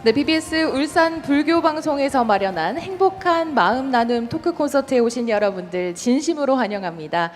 네, BBS 울산 불교 방송에서 마련한 행복한 마음 나눔 토크 콘서트에 오신 여러분들 진심으로 환영합니다.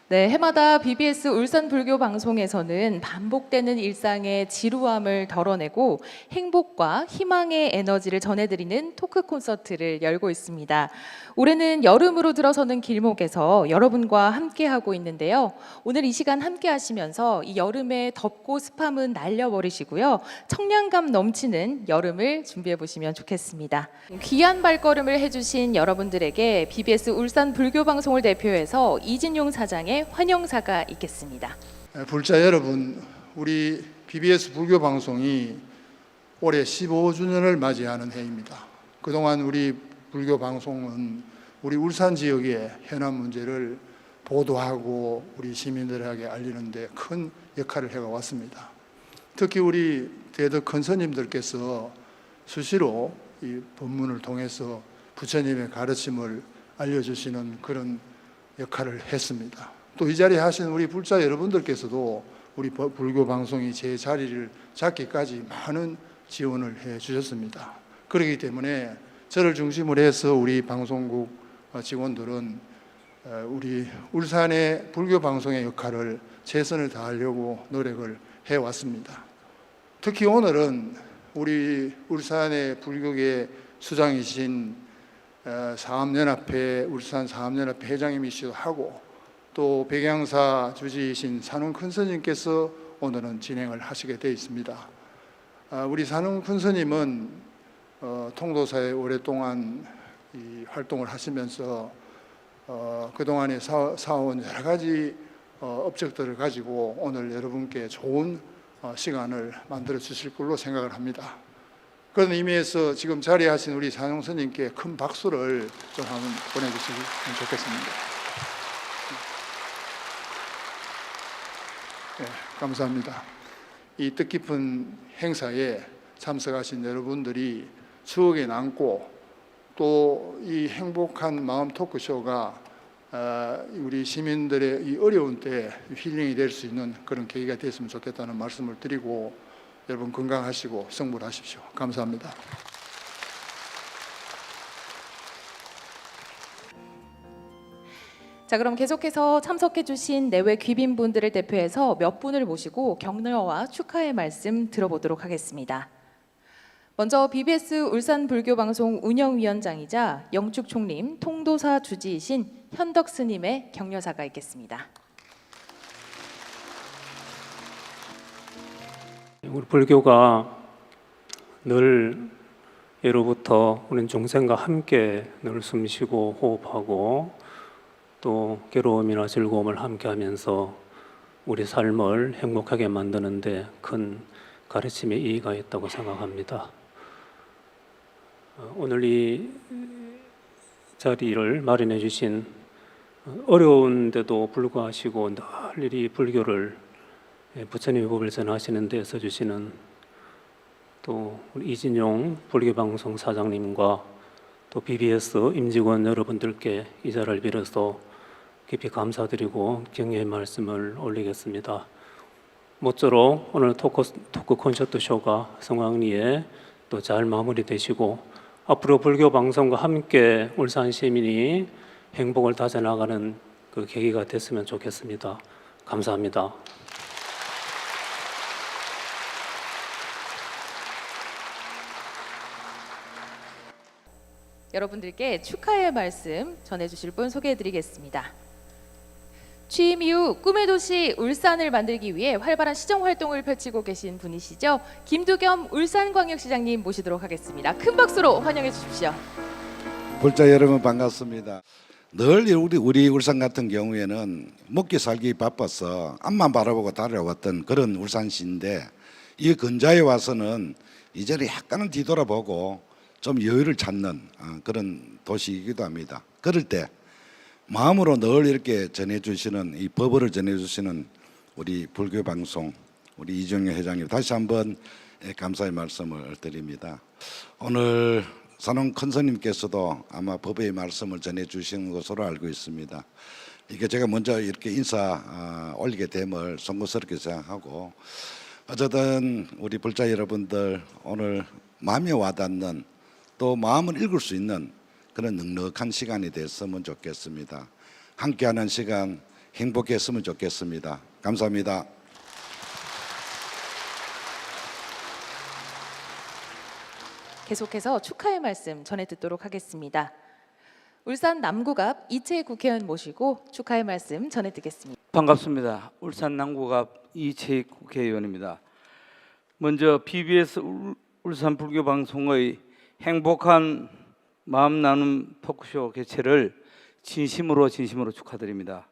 네, 해마다 BBS 울산 불교 방송에서는 반복되는 일상의 지루함을 덜어내고 행복과 희망의 에너지를 전해드리는 토크 콘서트를 열고 있습니다. 올해는 여름으로 들어서는 길목에서 여러분과 함께하고 있는데요. 오늘 이 시간 함께 하시면서 이 여름의 덥고 습함은 날려버리시고요. 청량감 넘치는 여름을 준비해 보시면 좋겠습니다. 귀한 발걸음을 해주신 여러분들에게 BBS 울산 불교 방송을 대표해서 이진용 사장의 환영사가 있겠습니다. 불자 여러분, 우리 BBS 불교 방송이 올해 15주년을 맞이하는 해입니다. 그동안 우리 불교 방송은 우리 울산 지역의 현안 문제를 보도하고 우리 시민들에게 알리는 데 큰 역할을 해왔습니다. 특히 우리 대덕 큰 스님들께서 수시로 이 법문을 통해서 부처님의 가르침을 알려주시는 그런 역할을 했습니다. 또 이 자리에 하신 우리 불자 여러분들께서도 우리 불교 방송이 제 자리를 잡기까지 많은 지원을 해 주셨습니다. 그렇기 때문에 저를 중심으로 해서 우리 방송국 직원들은 우리 울산의 불교 방송의 역할을 최선을 다하려고 노력을 해왔습니다. 특히 오늘은 우리 울산의 불교계 수장이신 사암연합회 울산 사암연합회 회장님이시기도 하고 또 백양사 주지이신 산웅 큰 스님께서 오늘은 진행을 하시게 되어 있습니다. 우리 산웅 큰 스님은 통도사에 오랫동안 이 활동을 하시면서 그동안에 사온 여러 가지 업적들을 가지고 오늘 여러분께 좋은 시간을 만들어 주실 걸로 생각을 합니다. 그런 의미에서 지금 자리하신 우리 산웅 스님께 큰 박수를 좀 한번 보내주시면 좋겠습니다. 네, 감사합니다. 이 뜻깊은 행사에 참석하신 여러분들이 추억에 남고 또 이 행복한 마음 토크쇼가 우리 시민들의 이 어려운 때 힐링이 될 수 있는 그런 계기가 됐으면 좋겠다는 말씀을 드리고 여러분 건강하시고 성불하십시오. 감사합니다. 자, 그럼 계속해서 참석해 주신 내외 귀빈분들을 대표해서 몇 분을 모시고 격려와 축하의 말씀 들어보도록 하겠습니다. 먼저 BBS 울산 불교방송 운영위원장이자 영축총림 통도사 주지이신 현덕 스님의 격려사가 있겠습니다. 우리 불교가 늘 예로부터 우리는众생과 함께 늘 숨쉬고 호흡하고 또 괴로움이나 즐거움을 함께하면서 우리 삶을 행복하게 만드는데 큰 가르침의 이의가 있다고 생각합니다. 오늘 이 자리를 마련해 주신 어려운데도 불구하시고 늘 이 불교를 부처님의 법을 전하시는 데 써주시는 또 우리 이진용 불교방송 사장님과 또 BBS 임직원 여러분들께 이 자리를 빌어서 깊이 감사드리고 격려의 말씀을 올리겠습니다. 모쪼록 오늘 토크 콘서트 쇼가 성황리에 또 잘 마무리되시고 앞으로 불교 방송과 함께 울산 시민이 행복을 다져나가는 그 계기가 됐으면 좋겠습니다. 감사합니다. 여러분들께 축하의 말씀 전해주실 분 소개해드리겠습니다. 취임 이후 꿈의 도시 울산을 만들기 위해 활발한 시정 활동을 펼치고 계신 분이시죠. 김두겸 울산광역시장님 모시도록 하겠습니다. 큰 박수로 환영해 주십시오. 불자 여러분 반갑습니다. 늘 우리 울산 같은 경우에는 먹기 살기 바빠서 앞만 바라보고 달려왔던 그런 울산시인데 이 근자에 와서는 이제는 약간은 뒤돌아보고 좀 여유를 찾는 그런 도시이기도 합니다. 그럴 때 마음으로 늘 이렇게 전해주시는 이 법어를 전해주시는 우리 불교 방송 우리 이정용 회장님 다시 한번 감사의 말씀을 드립니다. 오늘 산웅 큰 스님께서도 아마 법의 말씀을 전해주시는 것으로 알고 있습니다. 이게 제가 먼저 이렇게 인사 올리게 됨을 송구스럽게 생각하고 어쨌든 우리 불자 여러분들 오늘 마음에 와닿는 또 마음을 읽을 수 있는 그런 넉넉한 시간이 됐으면 좋겠습니다. 함께하는 시간 행복했으면 좋겠습니다. 감사합니다. 계속해서 축하의 말씀 전해 듣도록 하겠습니다. 울산 남구갑 이채 국회의원 모시고 축하의 말씀 전해 듣겠습니다. 반갑습니다. 울산 남구갑 이채익 국회의원입니다. 먼저 BBS 울산 불교 방송의 행복한 마음 나눔 토크쇼 개최를 진심으로 축하드립니다.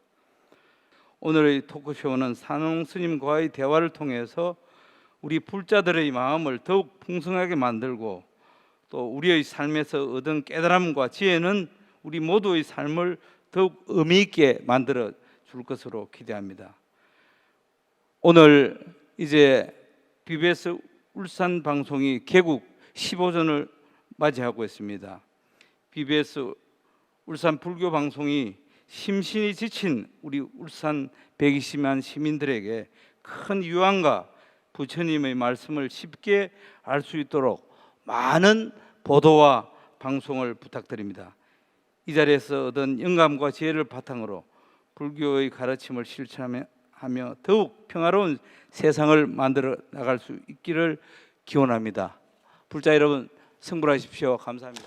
오늘의 토크쇼는 산홍 스님과의 대화를 통해서 우리 불자들의 마음을 더욱 풍성하게 만들고 또 우리의 삶에서 얻은 깨달음과 지혜는 우리 모두의 삶을 더욱 의미 있게 만들어 줄 것으로 기대합니다. 오늘 이제 BBS 울산 방송이 개국 15주년을 맞이하고 있습니다. BBS 울산 불교 방송이 심신이 지친 우리 울산 120만 시민들에게 큰 유안과 부처님의 말씀을 쉽게 알 수 있도록 많은 보도와 방송을 부탁드립니다. 이 자리에서 얻은 영감과 지혜를 바탕으로 불교의 가르침을 실천하며 더욱 평화로운 세상을 만들어 나갈 수 있기를 기원합니다. 불자 여러분 승불하십시오. 감사합니다.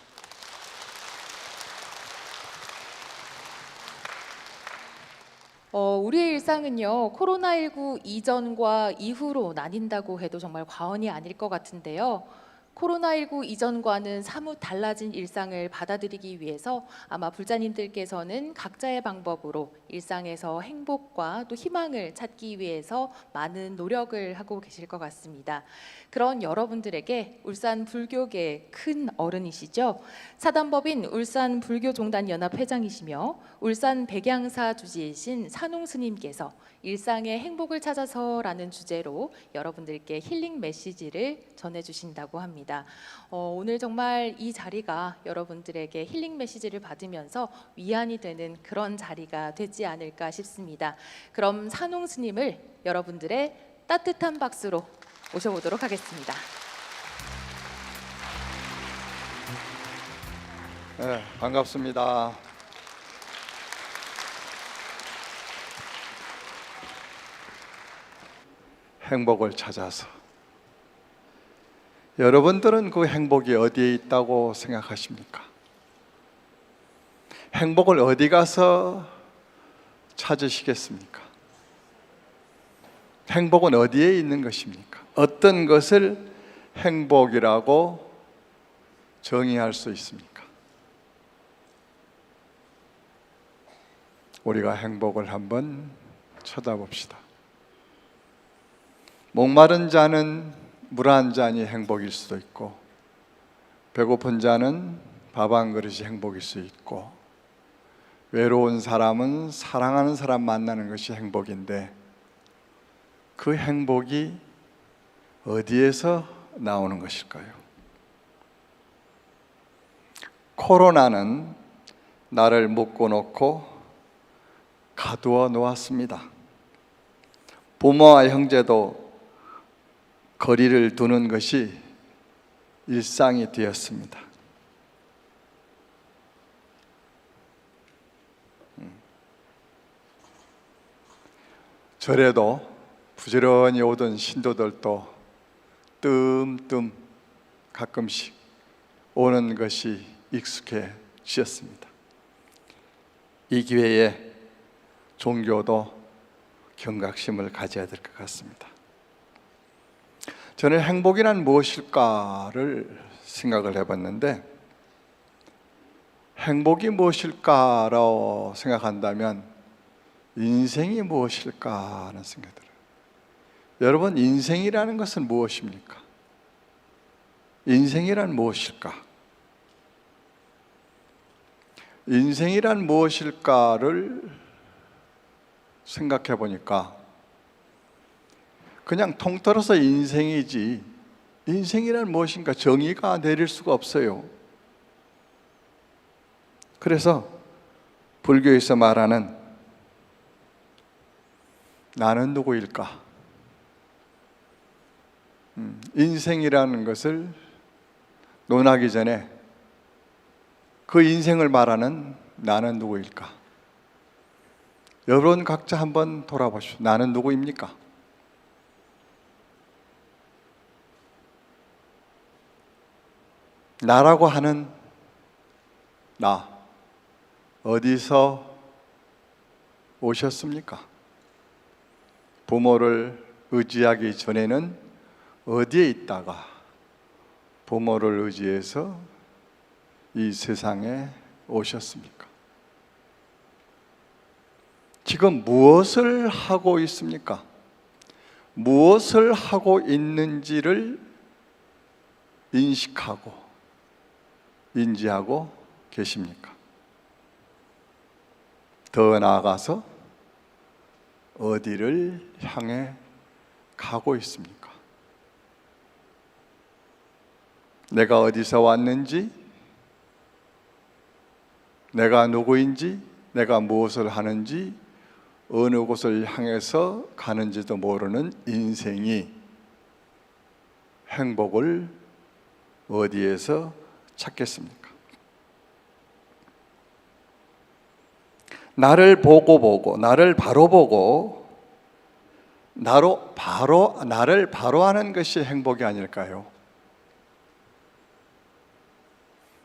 우리의 일상은요, 코로나19 이전과 이후로 나뉜다고 해도 정말 과언이 아닐 것 같은데요. 코로나19 이전과는 사뭇 달라진 일상을 받아들이기 위해서 아마 불자님들께서는 각자의 방법으로 일상에서 행복과 또 희망을 찾기 위해서 많은 노력을 하고 계실 것 같습니다. 그런 여러분들에게 울산 불교계의 큰 어른이시죠. 사단법인 울산 불교종단 연합 회장이시며 울산 백양사 주지이신 산홍 스님께서 일상의 행복을 찾아서라는 주제로 여러분들께 힐링 메시지를 전해주신다고 합니다. 오늘 정말 이 자리가 여러분들에게 힐링 메시지를 받으면서 위안이 되는 그런 자리가 되지 않을까 싶습니다. 그럼 산홍 스님을 여러분들의 따뜻한 박수로 모셔보도록 하겠습니다. 네, 반갑습니다. 행복을 찾아서 여러분들은 그 행복이 어디에 있다고 생각하십니까? 행복을 어디 가서 찾으시겠습니까? 행복은 어디에 있는 것입니까? 어떤 것을 행복이라고 정의할 수 있습니까? 우리가 행복을 한번 쳐다봅시다. 목마른 자는 물 한 잔이 행복일 수도 있고, 배고픈 자는 밥 한 그릇이 행복일 수 있고, 외로운 사람은 사랑하는 사람 만나는 것이 행복인데, 그 행복이 어디에서 나오는 것일까요? 코로나는 나를 묶어놓고 가두어 놓았습니다. 부모와 형제도 거리를 두는 것이 일상이 되었습니다. 절에도 부지런히 오던 신도들도 뜸뜸 가끔씩 오는 것이 익숙해지었습니다. 이 기회에 종교도 경각심을 가져야 될 것 같습니다. 저는 행복이란 무엇일까를 생각을 해봤는데, 행복이 무엇일까라고 생각한다면 인생이 무엇일까 하는 생각이 들어요. 여러분, 인생이라는 것은 무엇입니까? 인생이란 무엇일까? 인생이란 무엇일까를 생각해 보니까 그냥 통틀어서 인생이지, 인생이란 무엇인가 정의가 내릴 수가 없어요. 그래서 불교에서 말하는 나는 누구일까? 인생이라는 것을 논하기 전에 그 인생을 말하는 나는 누구일까? 여러분 각자 한번 돌아보시오. 나는 누구입니까? 나라고 하는 나, 어디서 오셨습니까? 부모를 의지하기 전에는 어디에 있다가 부모를 의지해서 이 세상에 오셨습니까? 지금 무엇을 하고 있습니까? 무엇을 하고 있는지를 인식하고 인지하고 계십니까? 더 나아가서 어디를 향해 가고 있습니까? 내가 어디서 왔는지, 내가 누구인지, 내가 무엇을 하는지, 어느 곳을 향해서 가는지도 모르는 인생이 행복을 어디에서 찾겠습니까? 나를 보고 나를 바로 보고 나를 바로 하는 것이 행복이 아닐까요?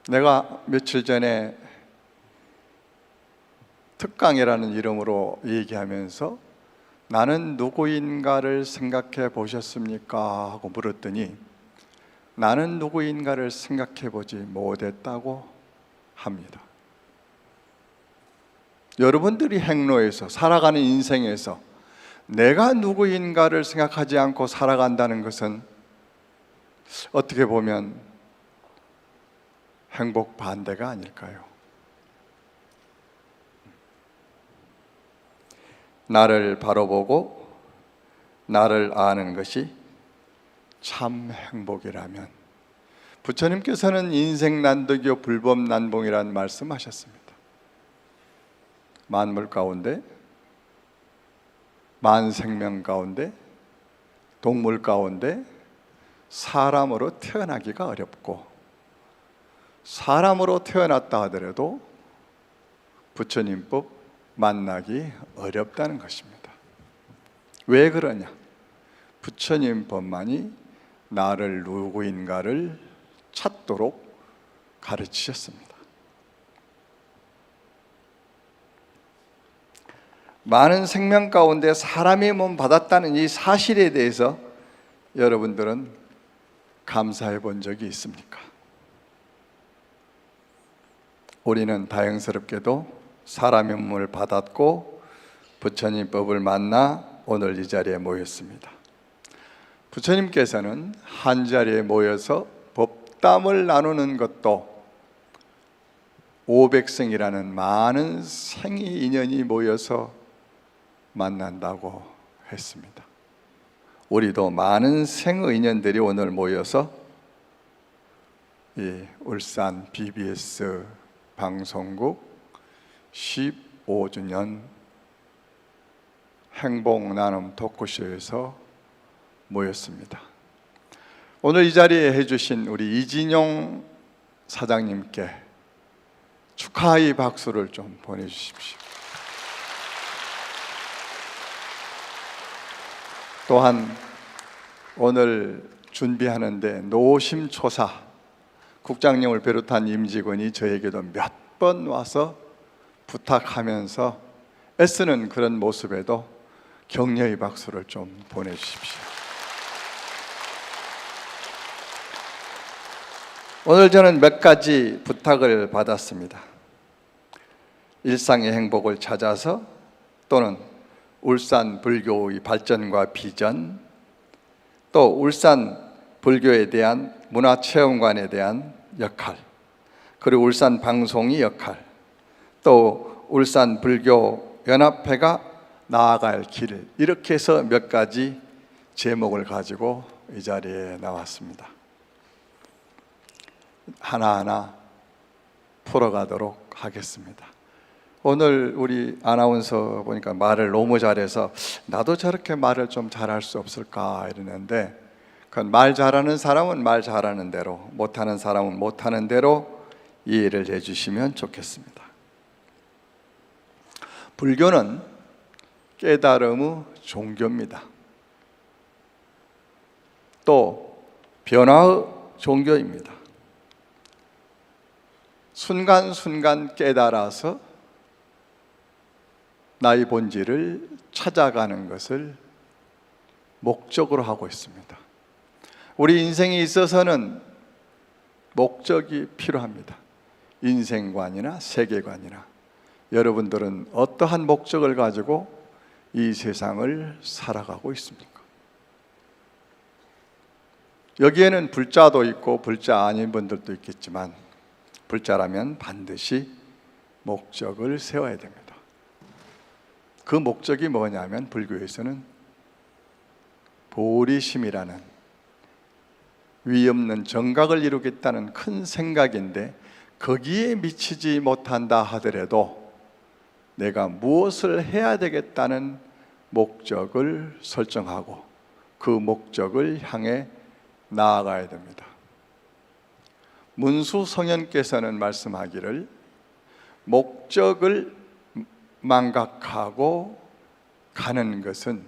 내가 며칠 전에 특강이라는 이름으로 얘기하면서 나는 누구인가를 생각해 보셨습니까? 하고 물었더니 나는 누구인가를 생각해 보지 못했다고 합니다. 여러분들이 행로에서 살아가는 인생에서 내가 누구인가를 생각하지 않고 살아간다는 것은 어떻게 보면 행복 반대가 아닐까요? 나를 바로 보고 나를 아는 것이 참 행복이라면 부처님께서는 인생난도교 불법난봉이라는 말씀하셨습니다. 만물 가운데, 만생명 가운데, 동물 가운데 사람으로 태어나기가 어렵고 사람으로 태어났다 하더라도 부처님법 만나기 어렵다는 것입니다. 왜 그러냐? 부처님 법만이 나를 누구인가를 찾도록 가르치셨습니다. 많은 생명 가운데 사람의 몸 받았다는 이 사실에 대해서 여러분들은 감사해 본 적이 있습니까? 우리는 다행스럽게도 사람의 몸을 받았고 부처님 법을 만나 오늘 이 자리에 모였습니다. 부처님께서는 한 자리에 모여서 법담을 나누는 것도 500생이라는 많은 생이 인연이 모여서 만난다고 했습니다. 우리도 많은 생의 인연들이 오늘 모여서 이 울산 BBS 방송국 15주년 행복나눔 토크쇼에서 모였습니다. 오늘 이 자리에 해주신 우리 이진용 사장님께 축하의 박수를 좀 보내주십시오. 또한 오늘 준비하는데 노심초사 국장님을 비롯한 임직원이 저에게도 몇 번 와서 부탁하면서 애쓰는 그런 모습에도 격려의 박수를 좀 보내주십시오. 오늘 저는 몇 가지 부탁을 받았습니다. 일상의 행복을 찾아서 또는 울산 불교의 발전과 비전, 또 울산 불교에 대한 문화체험관에 대한 역할, 그리고 울산 방송의 역할, 또 울산 불교 연합회가 나아갈 길, 이렇게 해서 몇 가지 제목을 가지고 이 자리에 나왔습니다. 하나하나 풀어가도록 하겠습니다. 오늘 우리 아나운서 보니까 말을 너무 잘해서 나도 저렇게 말을 좀 잘할 수 없을까 이러는데 그건 말 잘하는 사람은 말 잘하는 대로, 못하는 사람은 못하는 대로 이해를 해주시면 좋겠습니다. 불교는 깨달음의 종교입니다. 또 변화의 종교입니다. 순간순간 깨달아서 나의 본질을 찾아가는 것을 목적으로 하고 있습니다. 우리 인생에 있어서는 목적이 필요합니다. 인생관이나 세계관이나. 여러분들은 어떠한 목적을 가지고 이 세상을 살아가고 있습니까? 여기에는 불자도 있고 불자 아닌 분들도 있겠지만, 불자라면 반드시 목적을 세워야 됩니다. 그 목적이 뭐냐면 불교에서는 보리심이라는 위 없는 정각을 이루겠다는 큰 생각인데, 거기에 미치지 못한다 하더라도 내가 무엇을 해야 되겠다는 목적을 설정하고 그 목적을 향해 나아가야 됩니다. 문수성현께서는 말씀하기를 목적을 망각하고 가는 것은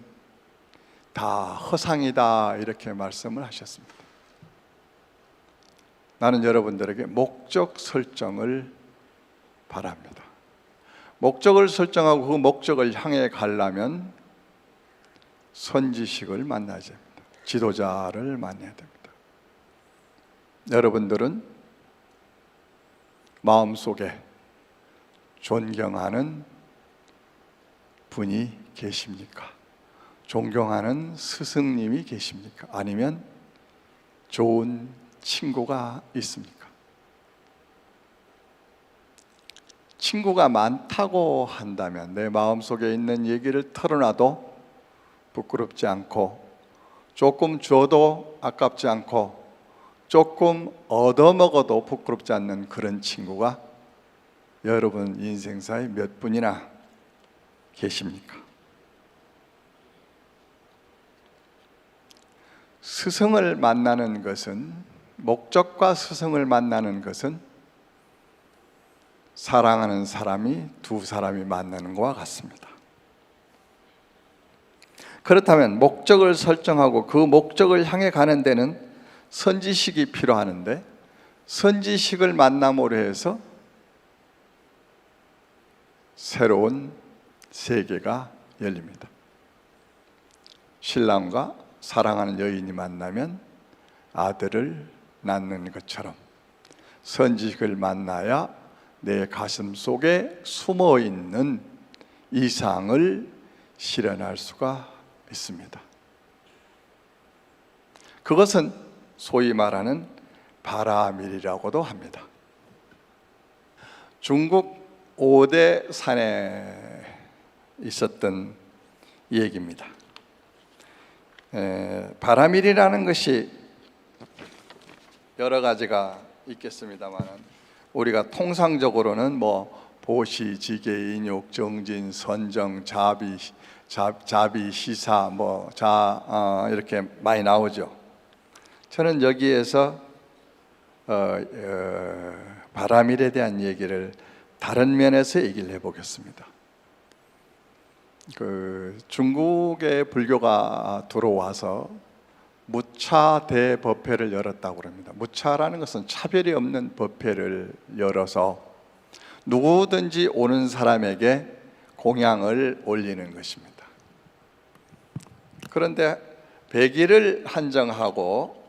다 허상이다, 이렇게 말씀을 하셨습니다. 나는 여러분들에게 목적 설정을 바랍니다. 목적을 설정하고 그 목적을 향해 가려면 선지식을 만나야 됩니다. 지도자를 만나야 됩니다. 여러분들은 마음속에 존경하는 분이 계십니까? 존경하는 스승님이 계십니까? 아니면 좋은 친구가 있습니까? 친구가 많다고 한다면 내 마음속에 있는 얘기를 털어놔도 부끄럽지 않고, 조금 줘도 아깝지 않고, 조금 얻어먹어도 부끄럽지 않는 그런 친구가 여러분 인생사에 몇 분이나 계십니까? 스승을 만나는 것은, 목적과 스승을 만나는 것은 사랑하는 사람이 두 사람이 만나는 것과 같습니다. 그렇다면 목적을 설정하고 그 목적을 향해 가는 데는 선지식이 필요하는데, 선지식을 만남으로 해서 새로운 세계가 열립니다. 신랑과 사랑하는 여인이 만나면 아들을 낳는 것처럼 선지식을 만나야 내 가슴 속에 숨어 있는 이상을 실현할 수가 있습니다. 그것은 소위 말하는 바라밀이라고도 합니다. 중국 5대 산에 있었던 얘기입니다. 바라밀이라는 것이 여러 가지가 있겠습니다만, 우리가 통상적으로는 뭐 보시, 지계, 인욕, 정진, 선정, 자비, 시사, 이렇게 많이 나오죠. 저는 여기에서 바라밀에 대한 얘기를 다른 면에서 얘기를 해보겠습니다. 중국의 불교가 들어와서 무차 대법회를 열었다고 합니다. 무차라는 것은 차별이 없는 법회를 열어서 누구든지 오는 사람에게 공양을 올리는 것입니다. 그런데 100일을 한정하고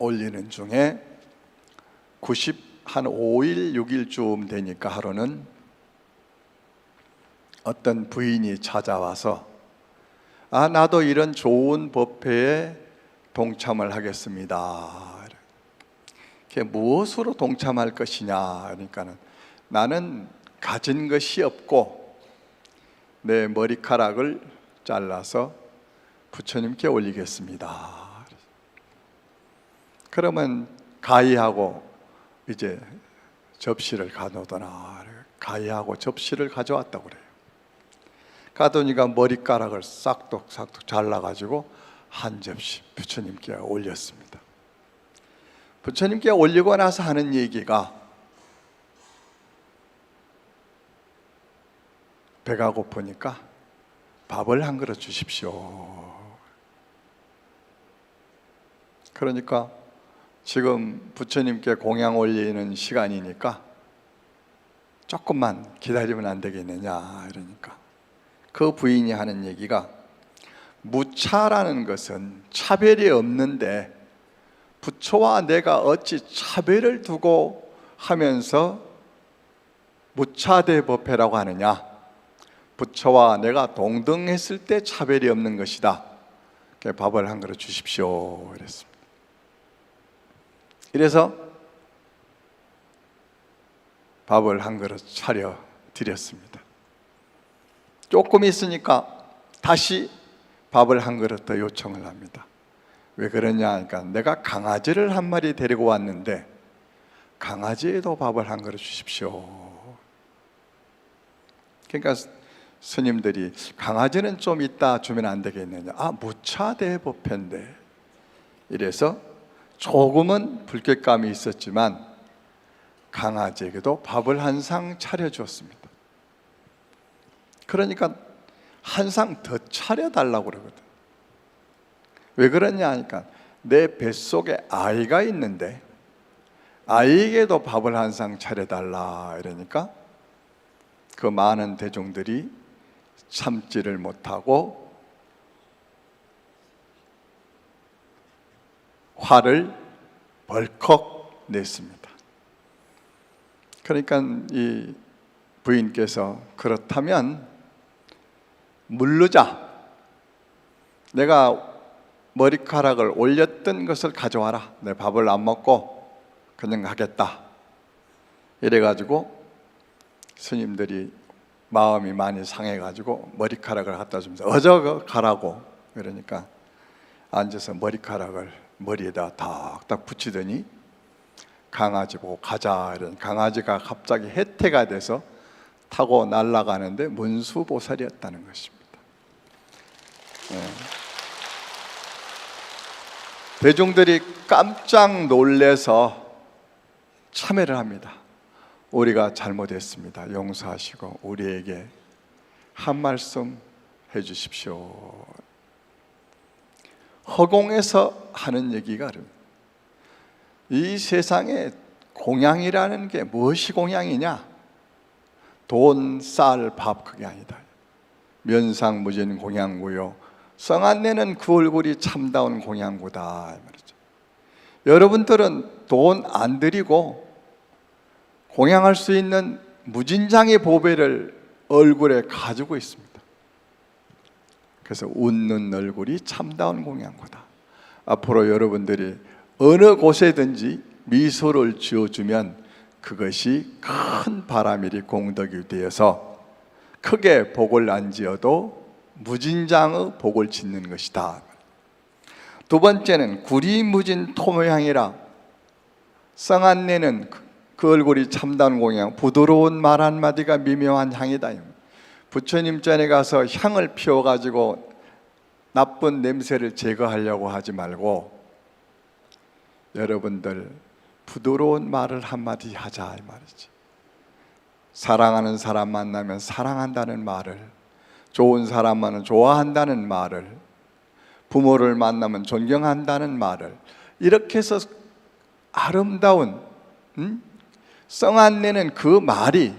올리는 중에 5일, 6일쯤 되니까 하루는 어떤 부인이 찾아와서 나도 이런 좋은 법회에 동참을 하겠습니다. 그게 무엇으로 동참할 것이냐? 그러니까는 나는 가진 것이 없고 내 머리카락을 잘라서 부처님께 올리겠습니다. 그러면 가위하고 이제 접시를 가져오더나, 가위하고 접시를 가져왔다고 그래요. 가더니가 머리카락을 싹둑싹둑 잘라가지고 한 접시 부처님께 올렸습니다. 부처님께 올리고 나서 하는 얘기가 배가 고프니까 밥을 한 그릇 주십시오. 그러니까 지금 부처님께 공양 올리는 시간이니까 조금만 기다리면 안 되겠느냐 이러니까 그 부인이 하는 얘기가 무차라는 것은 차별이 없는데 부처와 내가 어찌 차별을 두고 하면서 무차대법회라고 하느냐, 부처와 내가 동등했을 때 차별이 없는 것이다. 밥을 한 그릇 주십시오 이랬습니다. 이래서 밥을 한 그릇 차려 드렸습니다. 조금 있으니까 다시 밥을 한 그릇 더 요청을 합니다. 왜 그러냐 하니까 내가 강아지를 한 마리 데리고 왔는데 강아지에도 밥을 한 그릇 주십시오. 그러니까 스님들이 강아지는 좀 이따 주면 안 되겠느냐, 무차대법회인데 이래서 조금은 불쾌감이 있었지만 강아지에게도 밥을 한 상 차려주었습니다. 그러니까 한 상 더 차려달라고 그러거든. 왜 그러냐 하니까 내 뱃속에 아이가 있는데 아이에게도 밥을 한 상 차려달라 이러니까 그 많은 대중들이 참지를 못하고 화를 벌컥 냈습니다. 그러니까 이 부인께서 그렇다면 물르자, 내가 머리카락을 올렸던 것을 가져와라. 내 밥을 안 먹고 그냥 하겠다. 이래가지고 스님들이 마음이 많이 상해가지고 머리카락을 갖다 주면서 어저 가라고 그러니까 앉아서 머리카락을 머리에다 탁탁 붙이더니 강아지 보고 가자 이런 강아지가 갑자기 해태가 돼서 타고 날아가는데 문수보살이었다는 것입니다. 대중들이 깜짝 놀래서 참회를 합니다. 우리가 잘못했습니다. 용서하시고 우리에게 한 말씀 해주십시오. 허공에서 하는 얘기가 이 세상에 공양이라는 게 무엇이 공양이냐? 돈, 쌀, 밥 그게 아니다. 면상무진 공양구요. 성안내는 그 얼굴이 참다운 공양구다 말이죠. 여러분들은 돈 안 드리고 공양할 수 있는 무진장의 보배를 얼굴에 가지고 있습니다. 그래서 웃는 얼굴이 참다운 공양구다. 앞으로 여러분들이 어느 곳에든지 미소를 지어주면 그것이 큰 바람일이 공덕이 되어서 크게 복을 안 지어도 무진장의 복을 짓는 것이다. 두 번째는 구리무진 토모향이라, 성안내는 그 얼굴이 참다운 공양, 부드러운 말 한마디가 미묘한 향이다. 부처님 전에 가서 향을 피워가지고 나쁜 냄새를 제거하려고 하지 말고 여러분들 부드러운 말을 한마디 하자 이 말이지. 사랑하는 사람 만나면 사랑한다는 말을, 좋은 사람 만나면 좋아한다는 말을, 부모를 만나면 존경한다는 말을, 이렇게 해서 아름다운 성안내는 그 말이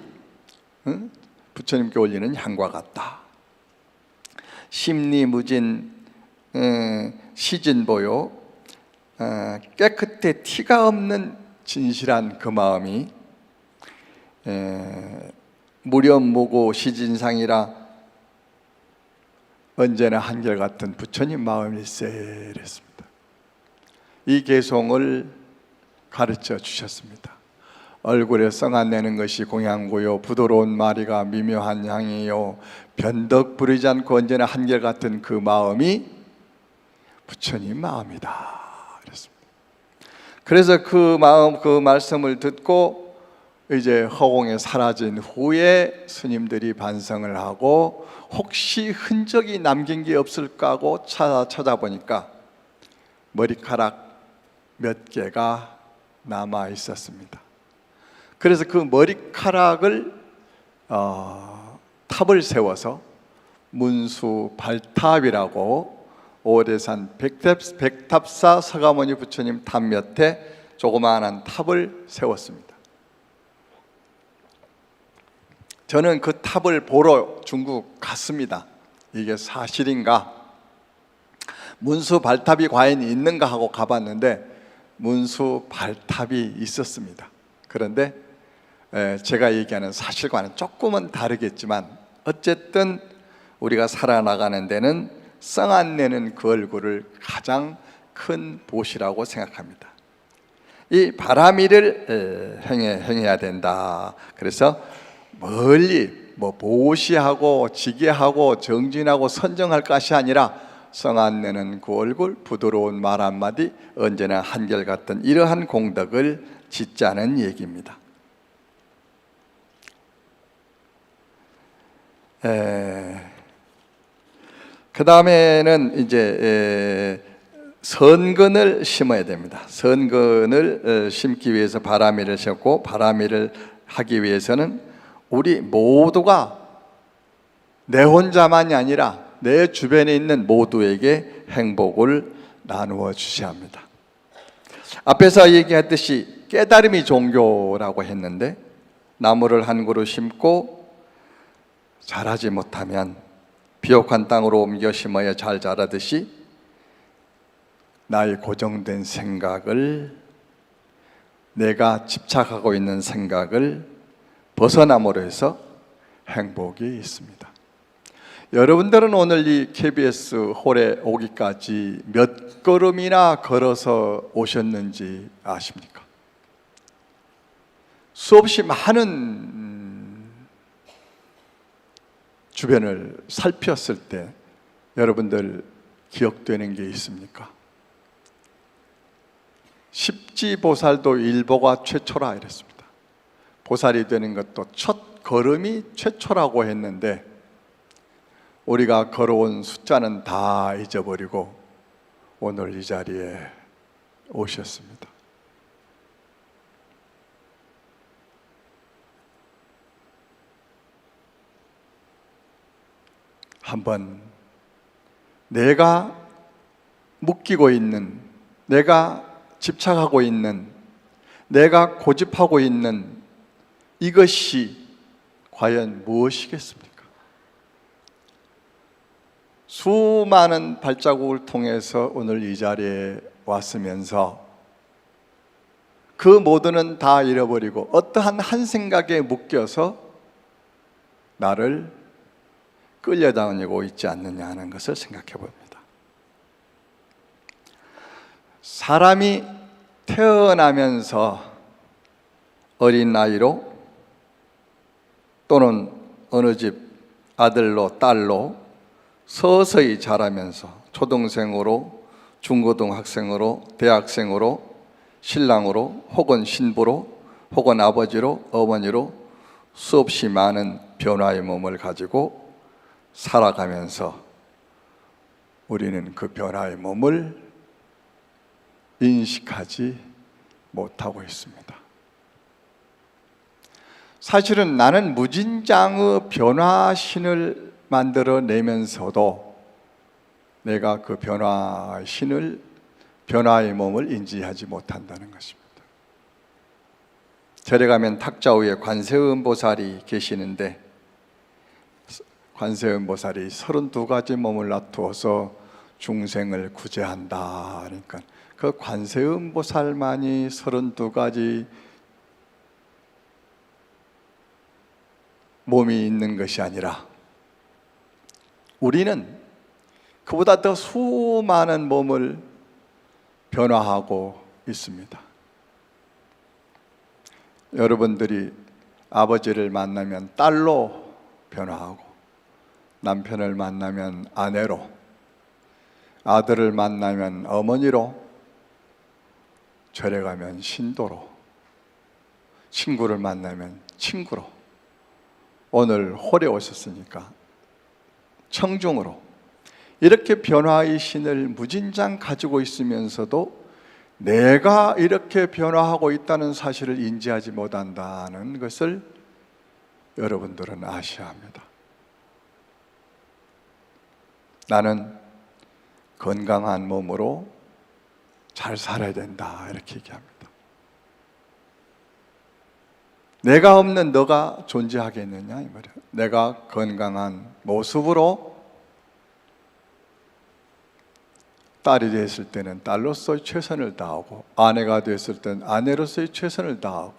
부처님께 올리는 향과 같다. 심리무진 시진보요, 깨끗해 티가 없는 진실한 그 마음이 무렴무고 시진상이라 언제나 한결같은 부처님 마음일세 이랬습니다. 이 개송을 가르쳐 주셨습니다. 얼굴에 성안내는 것이 공양구요, 부드러운 마리가 미묘한 향이요, 변덕 부리지 않고 언제나 한결같은 그 마음이 부처님 마음이다 그랬습니다. 그래서 그 마음, 그 말씀을 듣고 이제 허공에 사라진 후에 스님들이 반성을 하고 혹시 흔적이 남긴 게 없을까 하고 찾아보니까 머리카락 몇 개가 남아 있었습니다. 그래서 그 머리카락을 탑을 세워서 문수 발탑이라고 오대산 백탑사 서가모니 부처님 탑 밑에 조그마한 탑을 세웠습니다. 저는 그 탑을 보러 중국 갔습니다. 이게 사실인가? 문수 발탑이 과연 있는가 하고 가봤는데 문수 발탑이 있었습니다. 그런데 제가 얘기하는 사실과는 조금은 다르겠지만 어쨌든 우리가 살아나가는 데는 성안내는 그 얼굴을 가장 큰 보시라고 생각합니다. 이 바람일을 행해야 된다. 그래서 멀리 보시하고 지게하고 정진하고 선정할 것이 아니라 성안내는 그 얼굴, 부드러운 말 한마디, 언제나 한결같은 이러한 공덕을 짓자는 얘기입니다. 그 다음에는 이제 선근을 심어야 됩니다. 선근을 심기 위해서 바람이를 심고, 바람이를 하기 위해서는 우리 모두가 내 혼자만이 아니라 내 주변에 있는 모두에게 행복을 나누어 주셔야 합니다. 앞에서 얘기했듯이 깨달음이 종교라고 했는데 나무를 한 그루 심고 자라지 못하면 비옥한 땅으로 옮겨 심어야 잘 자라듯이 나의 고정된 생각을, 내가 집착하고 있는 생각을 벗어남으로 해서 행복이 있습니다. 여러분들은 오늘 이 KBS 홀에 오기까지 몇 걸음이나 걸어서 오셨는지 아십니까? 수없이 많은 주변을 살폈을 때 여러분들 기억되는 게 있습니까? 십지보살도 일보가 최초라 이랬습니다. 보살이 되는 것도 첫 걸음이 최초라고 했는데 우리가 걸어온 숫자는 다 잊어버리고 오늘 이 자리에 오셨습니다. 한번 내가 묶이고 있는, 내가 집착하고 있는, 내가 고집하고 있는 이것이 과연 무엇이겠습니까? 수많은 발자국을 통해서 오늘 이 자리에 왔으면서 그 모두는 다 잃어버리고 어떠한 한 생각에 묶여서 나를 끌려다니고 있지 않느냐 하는 것을 생각해 봅니다. 사람이 태어나면서 어린 나이로 또는 어느 집 아들로 딸로 서서히 자라면서 초등생으로, 중고등학생으로, 대학생으로, 신랑으로, 혹은 신부로, 혹은 아버지로, 어머니로 수없이 많은 변화의 몸을 가지고 살아가면서 우리는 그 변화의 몸을 인식하지 못하고 있습니다. 사실은 나는 무진장의 변화신을 만들어내면서도 내가 그 변화신을, 변화의 몸을 인지하지 못한다는 것입니다. 절에 가면 탁자 위에 관세음보살이 계시는데 관세음보살이 32가지 몸을 놔두어서 중생을 구제한다. 그러니까 그 관세음보살만이 32가지 몸이 있는 것이 아니라 우리는 그보다 더 수많은 몸을 변화하고 있습니다. 여러분들이 아버지를 만나면 딸로 변화하고, 남편을 만나면 아내로, 아들을 만나면 어머니로, 절에 가면 신도로, 친구를 만나면 친구로, 오늘 홀에 오셨으니까 청중으로, 이렇게 변화의 신을 무진장 가지고 있으면서도 내가 이렇게 변화하고 있다는 사실을 인지하지 못한다는 것을 여러분들은 아셔야 합니다. 나는 건강한 몸으로 잘 살아야 된다, 이렇게 얘기합니다. 내가 없는 너가 존재하겠느냐 이 말이에요. 내가 건강한 모습으로 딸이 됐을 때는 딸로서의 최선을 다하고, 아내가 됐을 때는 아내로서의 최선을 다하고,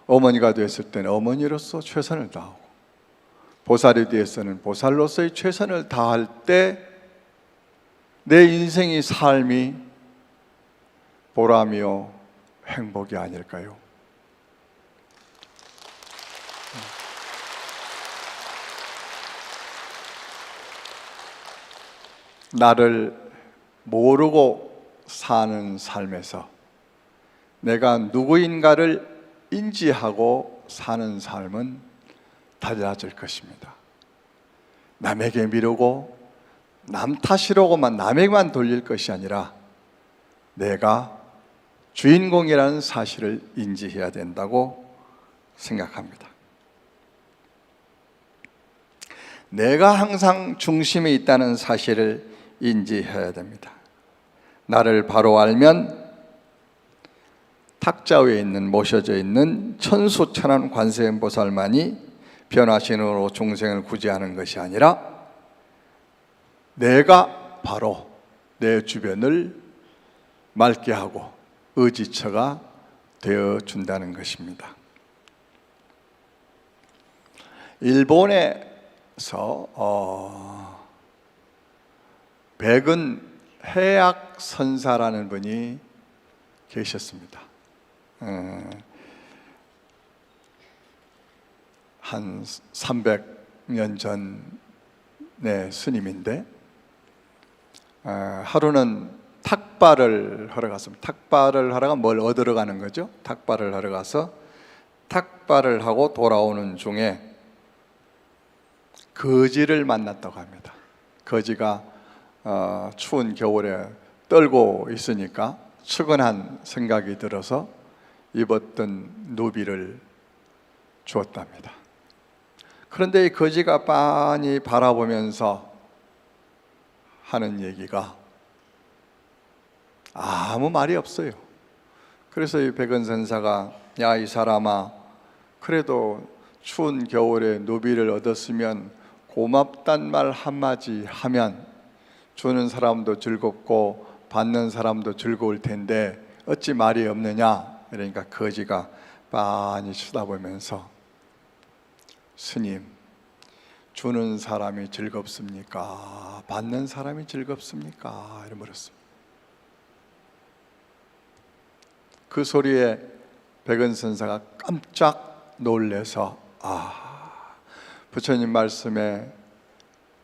어머니가 됐을 때는 어머니로서 최선을 다하고, 보살이 되어서는 보살로서의 최선을 다할 때 내 인생의 삶이 보람이요 행복이 아닐까요? 나를 모르고 사는 삶에서 내가 누구인가를 인지하고 사는 삶은 달라질 것입니다. 남에게 미루고 남 탓이라고만 남에게만 돌릴 것이 아니라 내가 주인공이라는 사실을 인지해야 된다고 생각합니다. 내가 항상 중심에 있다는 사실을 인지해야 됩니다. 나를 바로 알면 탁자 위에 있는, 모셔져 있는 천수천한 관세음보살만이 변화신으로 중생을 구제하는 것이 아니라 내가 바로 내 주변을 맑게 하고 의지처가 되어준다는 것입니다. 일본에서 백은 해약 선사라는 분이 계셨습니다. 한 300년 전의 스님인데, 하루는 탁발을 하러 갔습니다. 탁발을 하러 가면 뭘 얻으러 가는 거죠? 탁발을 하러 가서 탁발을 하고 돌아오는 중에 거지를 만났다고 합니다. 거지가 추운 겨울에 떨고 있으니까 측은한 생각이 들어서 입었던 누비를 주었답니다. 그런데 이 거지가 빤히 바라보면서 하는 얘기가 아무 말이 없어요. 그래서 이 백은선사가, 야, 이 사람아, 그래도 추운 겨울에 누비를 얻었으면 고맙단 말 한마디 하면 주는 사람도 즐겁고 받는 사람도 즐거울 텐데 어찌 말이 없느냐. 그러니까 거지가 빤히 쳐다보면서, 스님, 주는 사람이 즐겁습니까? 받는 사람이 즐겁습니까? 이렇게 물었습니다. 그 소리에 백은선사가 깜짝 놀래서, 부처님 말씀에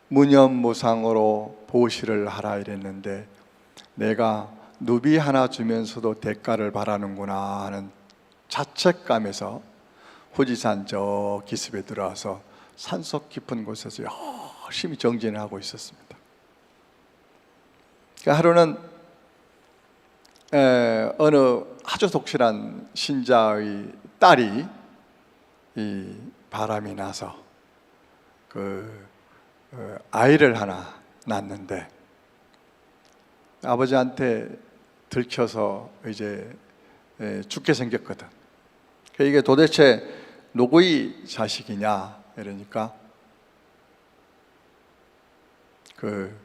무념무상으로 보시를 하라 이랬는데 내가 누비 하나 주면서도 대가를 바라는구나 하는 자책감에서 후지산 저 기슭에 들어와서 산속 깊은 곳에서 열심히 정진을 하고 있었습니다. 그러니까 하루는 어느 아주 독실한 신자의 딸이 이 바람이 나서 아이를 하나 낳는데 아버지한테 들켜서 이제 죽게 생겼거든. 이게 도대체 누구의 자식이냐 이러니까 그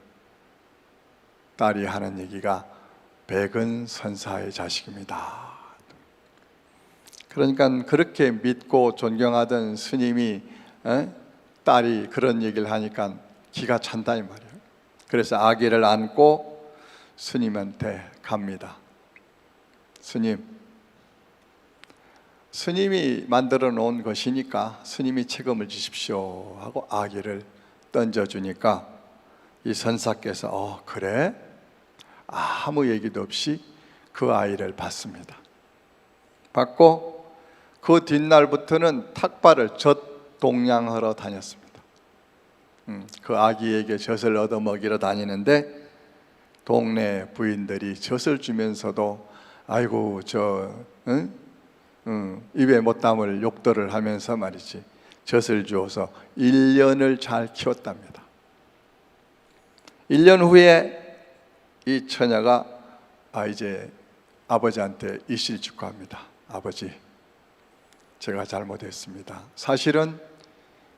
딸이 하는 얘기가 백은선사의 자식입니다. 그러니까 그렇게 믿고 존경하던 스님이 딸이 그런 얘기를 하니까 기가 찬다 이 말이에요. 그래서 아기를 안고 스님한테 갑니다. 스님이 만들어 놓은 것이니까 스님이 책임을 지십시오 하고 아기를 던져주니까 이 선사께서 그래? 아무 얘기도 없이 그 아이를 받습니다. 받고 그 뒷날부터는 탁발을 젖동냥하러 다녔습니다. 그 아기에게 젖을 얻어먹이러 다니는데 동네 부인들이 젖을 주면서도 아이고 입에 못 담을 욕들을 하면서 말이지 젖을 주어서 1년을 잘 키웠답니다. 1년 후에 이 처녀가 이제 아버지한테 이실직고합니다. 아버지, 제가 잘못했습니다. 사실은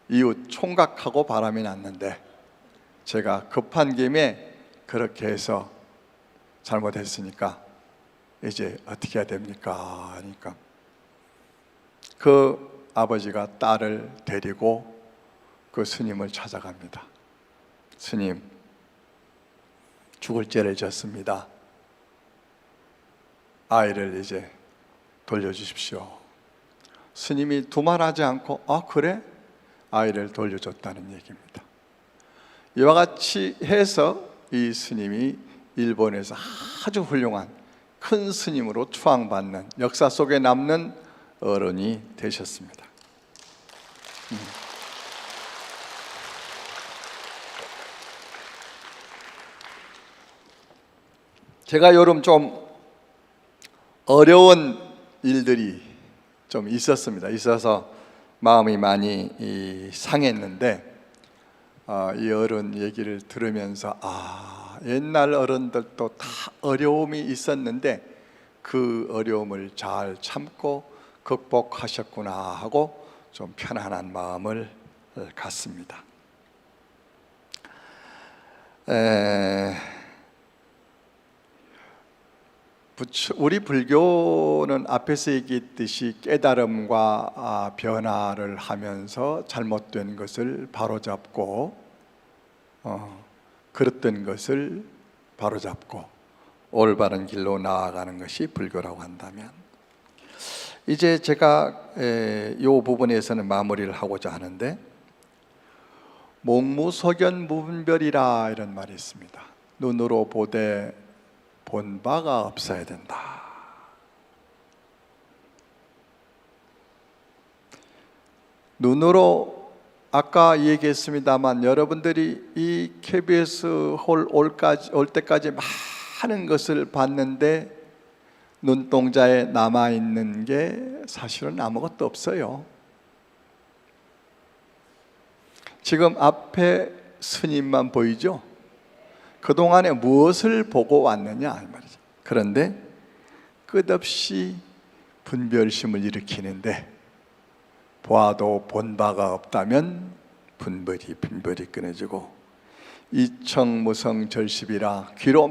이웃 총각하고 바람이 났는데 제가 급한 김에 그렇게 해서 잘못했으니까 이제 어떻게 해야 됩니까? 하니까 그 아버지가 딸을 데리고 그 스님을 찾아갑니다. 스님, 죽을 죄를 졌습니다. 아이를 이제 돌려주십시오. 스님이 두말하지 않고 그래? 아이를 돌려줬다는 얘기입니다. 이와 같이 해서 이 스님이 일본에서 아주 훌륭한 큰 스님으로 추앙받는 역사 속에 남는 어른이 되셨습니다. 제가 요즘 좀 어려운 일들이 좀 있어서 마음이 많이 상했는데 이 어른 얘기를 들으면서 옛날 어른들도 다 어려움이 있었는데 그 어려움을 잘 참고 극복하셨구나 하고 좀 편안한 마음을 갖습니다. 우리 불교는 앞에서 얘기했듯이 깨달음과 변화를 하면서 잘못된 것을 바로잡고 그릇된 것을 바로잡고 올바른 길로 나아가는 것이 불교라고 한다면, 이제 제가 이 부분에서는 마무리를 하고자 하는데, 목무소견무분별이라 이런 말이 있습니다. 눈으로 보되 본 바가 없어야 된다. 눈으로 아까 얘기했습니다만 여러분들이 이 KBS 홀 올 때까지 많은 것을 봤는데 눈동자에 남아있는 게 사실은 아무것도 없어요. 지금 앞에 스님만 보이죠? 그동안에 무엇을 보고 왔느냐 이 말이죠. 그런데 끝없이 분별심을 일으키는데, 보아도 본 바가 없다면 분별이 끊어지고, 이청무성절십이라 귀로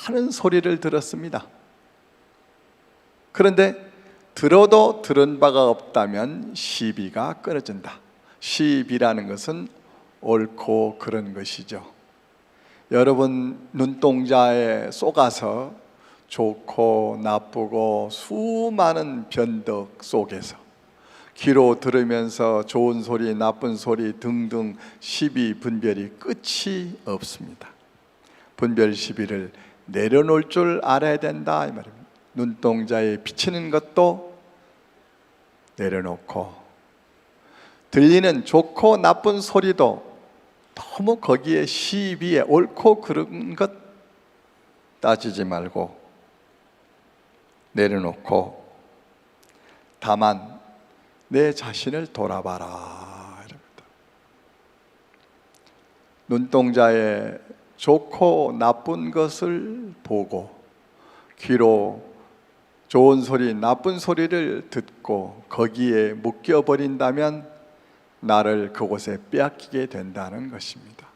많은 소리를 들었습니다. 그런데 들어도 들은 바가 없다면 시비가 끊어진다. 시비라는 것은 옳고 그른 것이죠. 여러분 눈동자에 쏙아서 좋고 나쁘고 수많은 변덕 속에서 귀로 들으면서 좋은 소리 나쁜 소리 등등 시비 분별이 끝이 없습니다. 분별 시비를 내려놓을 줄 알아야 된다 이 말입니다. 눈동자에 비치는 것도 내려놓고, 들리는 좋고 나쁜 소리도 너무 거기에 시비에 옳고 그른 것 따지지 말고 내려놓고, 다만 내 자신을 돌아봐라 이럽니다. 눈동자에 좋고 나쁜 것을 보고 귀로 좋은 소리 나쁜 소리를 듣고 거기에 묶여버린다면 나를 그곳에 빼앗기게 된다는 것입니다.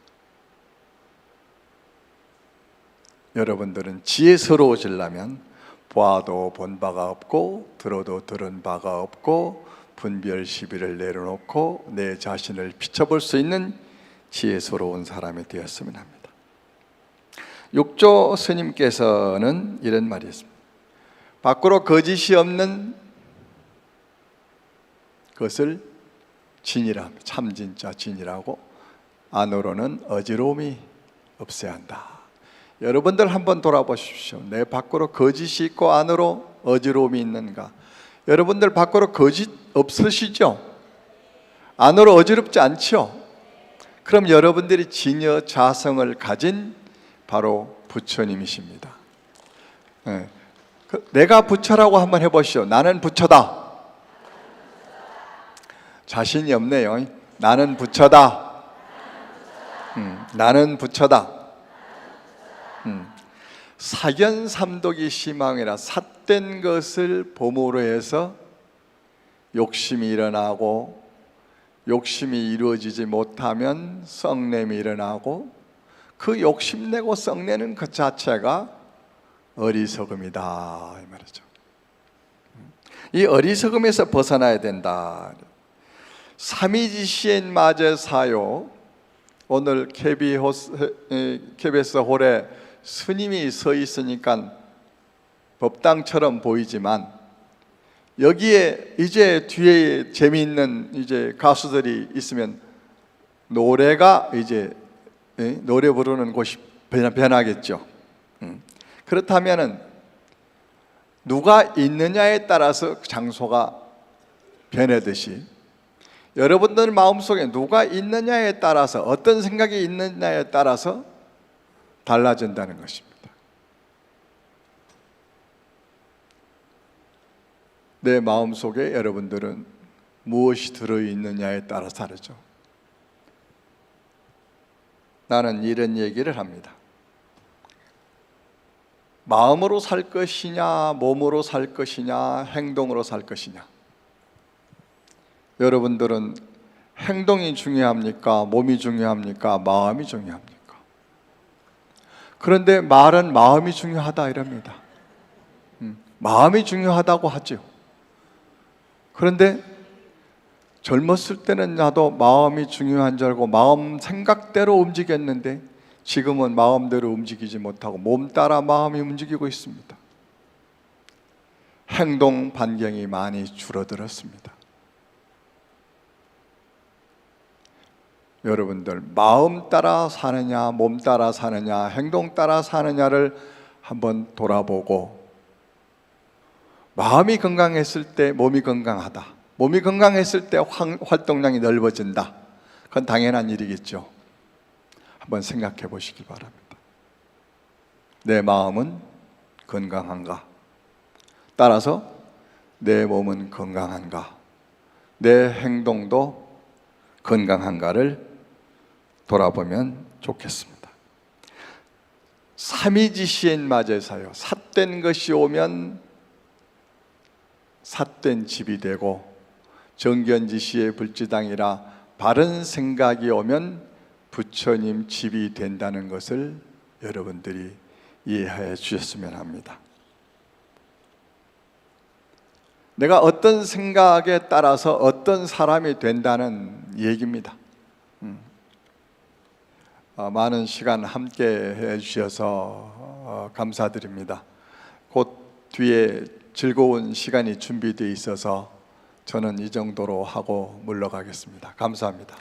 여러분들은 지혜스러워지려면 보아도 본 바가 없고 들어도 들은 바가 없고 분별 시비를 내려놓고 내 자신을 비춰볼 수 있는 지혜스러운 사람이 되었으면 합니다. 육조 스님께서는 이런 말이 있습니다. 밖으로 거짓이 없는 것을 진이라, 참진짜 진이라고, 안으로는 어지러움이 없어야 한다. 여러분들 한번 돌아보십시오. 내 밖으로 거짓이 있고 안으로 어지러움이 있는가? 여러분들 밖으로 거짓 없으시죠? 안으로 어지럽지 않죠? 그럼 여러분들이 진여 자성을 가진 바로 부처님이십니다. 네. 내가 부처라고 한번 해보시죠. 나는 부처다. 자신이 없네요. 나는 부처다. 나는 부처다. 사견삼독이 심함이라 삿된 것을 보모로 해서 욕심이 일어나고, 욕심이 이루어지지 못하면 썩냄이 일어나고, 그 욕심내고 썩내는 것 자체가 어리석음이다 이 말이죠. 이 어리석음에서 벗어나야 된다. 삼위지시엔 마제 사요. 오늘 KBS 홀에 스님이 서 있으니까 법당처럼 보이지만, 여기에 이제 뒤에 재미있는 이제 가수들이 있으면 노래가 이제 노래 부르는 곳이 변하겠죠. 그렇다면은 누가 있느냐에 따라서 장소가 변하듯이, 여러분들 마음속에 누가 있느냐에 따라서, 어떤 생각이 있느냐에 따라서 달라진다는 것입니다. 내 마음속에 여러분들은 무엇이 들어있느냐에 따라 다르죠. 나는 이런 얘기를 합니다. 마음으로 살 것이냐, 몸으로 살 것이냐, 행동으로 살 것이냐. 여러분들은 행동이 중요합니까? 몸이 중요합니까? 마음이 중요합니까? 그런데 말은 마음이 중요하다 이럽니다. 마음이 중요하다고 하죠. 그런데 젊었을 때는 나도 마음이 중요한 줄 알고 마음 생각대로 움직였는데, 지금은 마음대로 움직이지 못하고 몸 따라 마음이 움직이고 있습니다. 행동 반경이 많이 줄어들었습니다. 여러분들 마음 따라 사느냐, 몸 따라 사느냐, 행동 따라 사느냐를 한번 돌아보고, 마음이 건강했을 때 몸이 건강하다, 몸이 건강했을 때 활동량이 넓어진다. 그건 당연한 일이겠죠. 한번 생각해 보시기 바랍니다. 내 마음은 건강한가? 따라서 내 몸은 건강한가? 내 행동도 건강한가를 돌아보면 좋겠습니다. 삼위지시엔 마제사요. 삿된 것이 오면 삿된 집이 되고, 정견지시의 불지당이라 바른 생각이 오면 부처님 집이 된다는 것을 여러분들이 이해해 주셨으면 합니다. 내가 어떤 생각에 따라서 어떤 사람이 된다는 얘기입니다. 많은 시간 함께 해 주셔서 감사드립니다. 곧 뒤에 즐거운 시간이 준비되어 있어서 저는 이 정도로 하고 물러가겠습니다. 감사합니다.